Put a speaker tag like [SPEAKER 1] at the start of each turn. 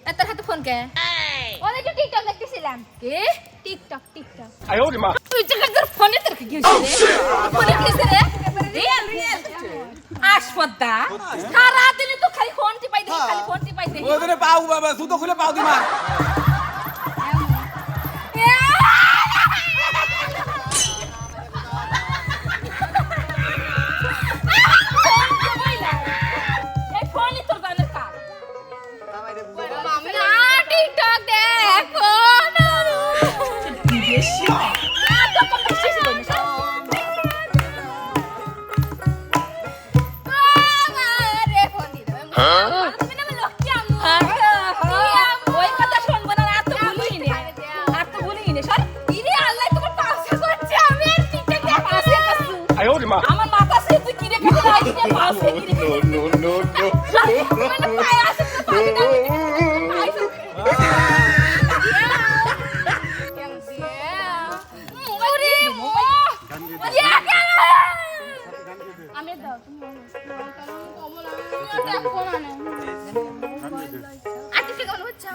[SPEAKER 1] তোর হাতে ফোন কে?
[SPEAKER 2] ওই যে টিকটক দেখতেছিলাম।
[SPEAKER 1] কে? টিকটক।
[SPEAKER 3] তুই
[SPEAKER 1] তোর ফোনে তোর কি হইছে রে? ফোনে কি হইছে রে? রিয়েল আসপদ্দা সারা দিন তো খালি ফোন টিপাই দেখি খালি ফোন টিপাই দেখি
[SPEAKER 4] ওখানে পাও বাবা জুতো খুলে পাও দিমা
[SPEAKER 1] এই ফোনই তোর জানের কাজ না টিকটক দেখো না বেশি তো কম বেশি বলিস আমারে ফোন দি তুমি না লক্ষ্মী আমু ওই কথা শুনবো না আর তো ভুলি নে সর ইরে আল্লাহ তোমার পাশে করছে আমি আর টিকটক দেখ পাশে করছি আমার মাথা সে তুই কি রে কেটে রাখছিস পাশে কি রে
[SPEAKER 3] no.
[SPEAKER 1] মানে পায় আছে তো পাশে দাও আমি দাও তুমি কমলা দেখো না আজকে কেমন হচ্ছে